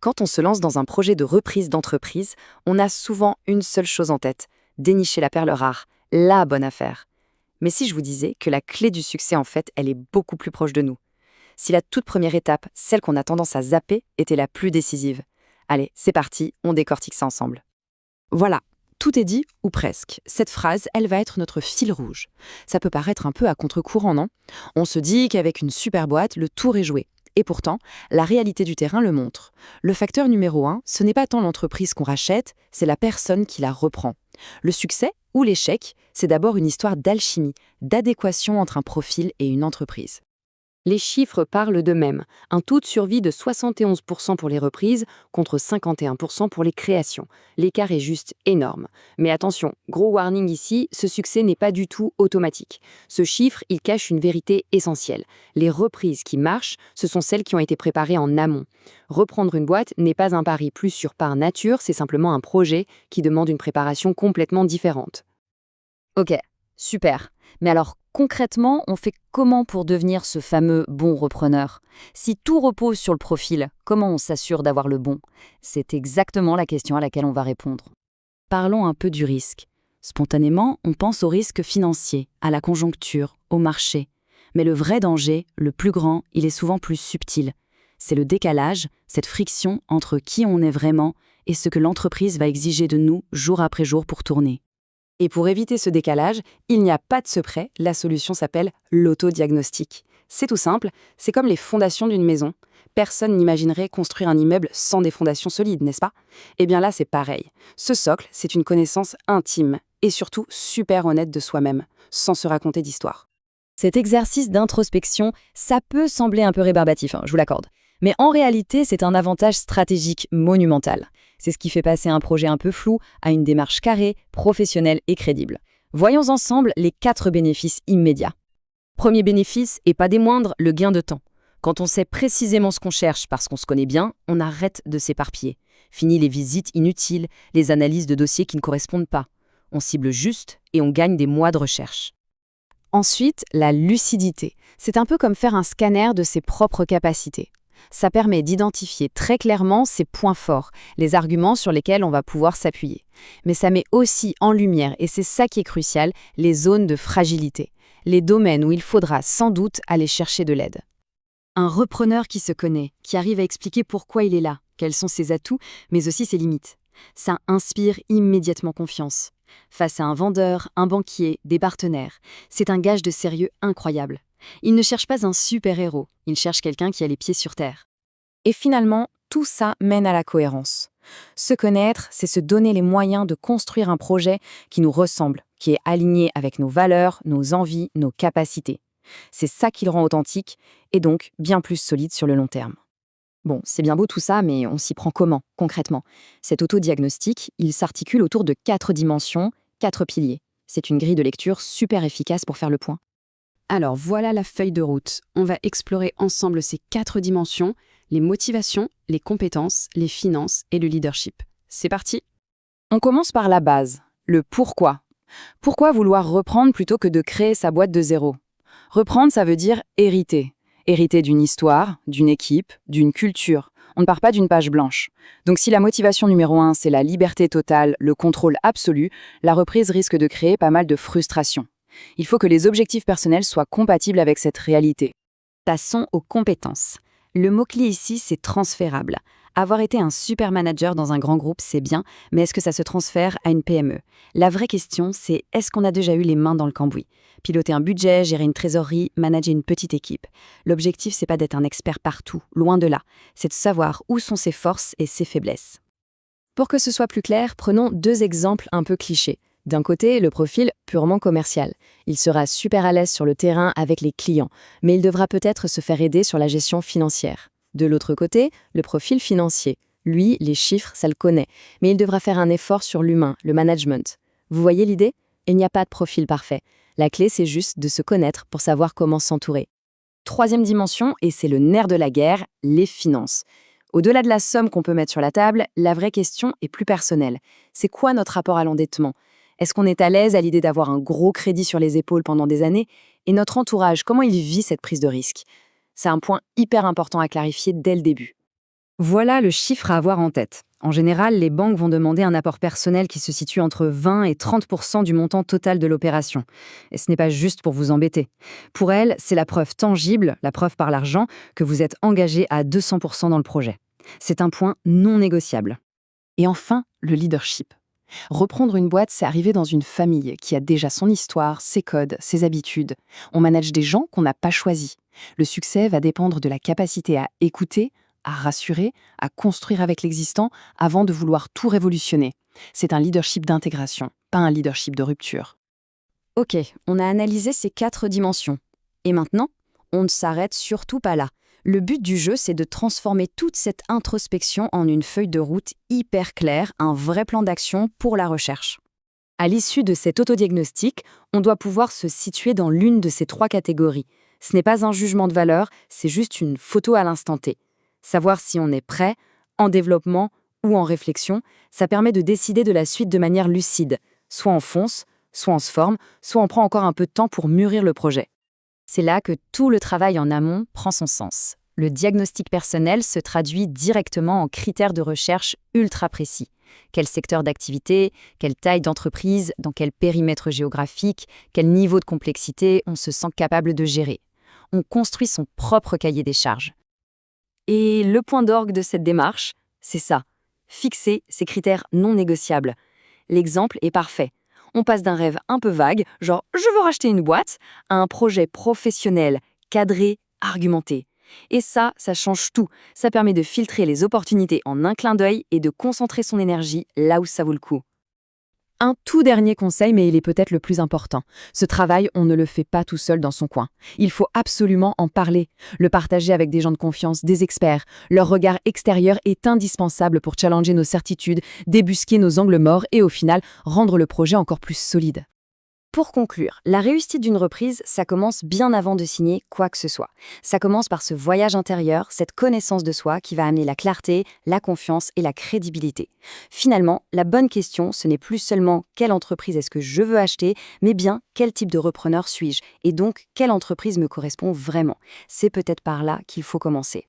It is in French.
Quand on se lance dans un projet de reprise d'entreprise, on a souvent une seule chose en tête, dénicher la perle rare, la bonne affaire. Mais si je vous disais que la clé du succès, en fait, elle est beaucoup plus proche de nous. Si la toute première étape, celle qu'on a tendance à zapper, était la plus décisive. Allez, c'est parti, on décortique ça ensemble. Voilà, tout est dit, ou presque. Cette phrase, elle va être notre fil rouge. Ça peut paraître un peu à contre-courant, non? On se dit qu'avec une super boîte, le tour est joué. Et pourtant, la réalité du terrain le montre. Le facteur numéro 1, ce n'est pas tant l'entreprise qu'on rachète, c'est la personne qui la reprend. Le succès ou l'échec, c'est d'abord une histoire d'alchimie, d'adéquation entre un profil et une entreprise. Les chiffres parlent d'eux-mêmes. Un taux de survie de 71% pour les reprises contre 51% pour les créations. L'écart est juste énorme. Mais attention, gros warning ici, ce succès n'est pas du tout automatique. Ce chiffre, il cache une vérité essentielle. Les reprises qui marchent, ce sont celles qui ont été préparées en amont. Reprendre une boîte n'est pas un pari plus sûr par nature, c'est simplement un projet qui demande une préparation complètement différente. Ok, super. Mais alors, concrètement, on fait comment pour devenir ce fameux bon repreneur? Si tout repose sur le profil, comment on s'assure d'avoir le bon? C'est exactement la question à laquelle on va répondre. Parlons un peu du risque. Spontanément, on pense au risque financier, à la conjoncture, au marché. Mais le vrai danger, le plus grand, il est souvent plus subtil. C'est le décalage, cette friction entre qui on est vraiment et ce que l'entreprise va exiger de nous jour après jour pour tourner. Et pour éviter ce décalage, il n'y a pas de secret, la solution s'appelle l'autodiagnostic. C'est tout simple, c'est comme les fondations d'une maison. Personne n'imaginerait construire un immeuble sans des fondations solides, n'est-ce pas? Eh bien là, c'est pareil. Ce socle, c'est une connaissance intime et surtout super honnête de soi-même, sans se raconter d'histoire. Cet exercice d'introspection, ça peut sembler un peu rébarbatif, je vous l'accorde. Mais en réalité, c'est un avantage stratégique monumental. C'est ce qui fait passer un projet un peu flou à une démarche carrée, professionnelle et crédible. Voyons ensemble les 4 bénéfices immédiats. Premier bénéfice, et pas des moindres, le gain de temps. Quand on sait précisément ce qu'on cherche parce qu'on se connaît bien, on arrête de s'éparpiller. Fini les visites inutiles, les analyses de dossiers qui ne correspondent pas. On cible juste et on gagne des mois de recherche. Ensuite, la lucidité. C'est un peu comme faire un scanner de ses propres capacités. Ça permet d'identifier très clairement ses points forts, les arguments sur lesquels on va pouvoir s'appuyer. Mais ça met aussi en lumière, et c'est ça qui est crucial, les zones de fragilité, les domaines où il faudra sans doute aller chercher de l'aide. Un repreneur qui se connaît, qui arrive à expliquer pourquoi il est là, quels sont ses atouts, mais aussi ses limites. Ça inspire immédiatement confiance. Face à un vendeur, un banquier, des partenaires, c'est un gage de sérieux incroyable. Il ne cherche pas un super-héros, il cherche quelqu'un qui a les pieds sur terre. Et finalement, tout ça mène à la cohérence. Se connaître, c'est se donner les moyens de construire un projet qui nous ressemble, qui est aligné avec nos valeurs, nos envies, nos capacités. C'est ça qui le rend authentique et donc bien plus solide sur le long terme. Bon, c'est bien beau tout ça, mais on s'y prend comment, concrètement? Cet autodiagnostic, il s'articule autour de 4 dimensions, 4 piliers. C'est une grille de lecture super efficace pour faire le point. Alors voilà la feuille de route. On va explorer ensemble ces 4 dimensions, les motivations, les compétences, les finances et le leadership. C'est parti! On commence par la base, le pourquoi. Pourquoi vouloir reprendre plutôt que de créer sa boîte de zéro? Reprendre, ça veut dire hériter. Hériter d'une histoire, d'une équipe, d'une culture. On ne part pas d'une page blanche. Donc si la motivation numéro 1, c'est la liberté totale, le contrôle absolu, la reprise risque de créer pas mal de frustration. Il faut que les objectifs personnels soient compatibles avec cette réalité. Passons aux compétences. Le mot-clé ici, c'est transférable. Avoir été un super manager dans un grand groupe, c'est bien, mais est-ce que ça se transfère à une PME? La vraie question, c'est est-ce qu'on a déjà eu les mains dans le cambouis? Piloter un budget, gérer une trésorerie, manager une petite équipe. L'objectif, c'est pas d'être un expert partout, loin de là. C'est de savoir où sont ses forces et ses faiblesses. Pour que ce soit plus clair, prenons 2 exemples un peu clichés. D'un côté, le profil purement commercial. Il sera super à l'aise sur le terrain avec les clients, mais il devra peut-être se faire aider sur la gestion financière. De l'autre côté, le profil financier. Lui, les chiffres, ça le connaît, mais il devra faire un effort sur l'humain, le management. Vous voyez l'idée? Il n'y a pas de profil parfait. La clé, c'est juste de se connaître pour savoir comment s'entourer. 3e dimension, et c'est le nerf de la guerre, les finances. Au-delà de la somme qu'on peut mettre sur la table, la vraie question est plus personnelle. C'est quoi notre rapport à l'endettement? Est-ce qu'on est à l'aise à l'idée d'avoir un gros crédit sur les épaules pendant des années? Et notre entourage, comment il vit cette prise de risque? C'est un point hyper important à clarifier dès le début. Voilà le chiffre à avoir en tête. En général, les banques vont demander un apport personnel qui se situe entre 20 et 30% du montant total de l'opération. Et ce n'est pas juste pour vous embêter. Pour elles, c'est la preuve tangible, la preuve par l'argent, que vous êtes engagé à 200% dans le projet. C'est un point non négociable. Et enfin, le leadership. Reprendre une boîte, c'est arriver dans une famille qui a déjà son histoire, ses codes, ses habitudes. On manage des gens qu'on n'a pas choisis. Le succès va dépendre de la capacité à écouter, à rassurer, à construire avec l'existant avant de vouloir tout révolutionner. C'est un leadership d'intégration, pas un leadership de rupture. Ok, on a analysé ces 4 dimensions. Et maintenant, on ne s'arrête surtout pas là. Le but du jeu, c'est de transformer toute cette introspection en une feuille de route hyper claire, un vrai plan d'action pour la recherche. À l'issue de cet autodiagnostic, on doit pouvoir se situer dans l'une de ces 3 catégories. Ce n'est pas un jugement de valeur, c'est juste une photo à l'instant T. Savoir si on est prêt, en développement ou en réflexion, ça permet de décider de la suite de manière lucide. Soit on fonce, soit on se forme, soit on prend encore un peu de temps pour mûrir le projet. C'est là que tout le travail en amont prend son sens. Le diagnostic personnel se traduit directement en critères de recherche ultra précis. Quel secteur d'activité, quelle taille d'entreprise, dans quel périmètre géographique, quel niveau de complexité on se sent capable de gérer. On construit son propre cahier des charges. Et le point d'orgue de cette démarche, c'est ça, fixer ces critères non négociables. L'exemple est parfait. On passe d'un rêve un peu vague, genre « je veux racheter une boîte », à un projet professionnel, cadré, argumenté. Et ça change tout. Ça permet de filtrer les opportunités en un clin d'œil et de concentrer son énergie là où ça vaut le coup. Un tout dernier conseil, mais il est peut-être le plus important. Ce travail, on ne le fait pas tout seul dans son coin. Il faut absolument en parler, le partager avec des gens de confiance, des experts. Leur regard extérieur est indispensable pour challenger nos certitudes, débusquer nos angles morts et au final, rendre le projet encore plus solide. Pour conclure, la réussite d'une reprise, ça commence bien avant de signer quoi que ce soit. Ça commence par ce voyage intérieur, cette connaissance de soi qui va amener la clarté, la confiance et la crédibilité. Finalement, la bonne question, ce n'est plus seulement quelle entreprise est-ce que je veux acheter, mais bien quel type de repreneur suis-je et donc quelle entreprise me correspond vraiment. C'est peut-être par là qu'il faut commencer.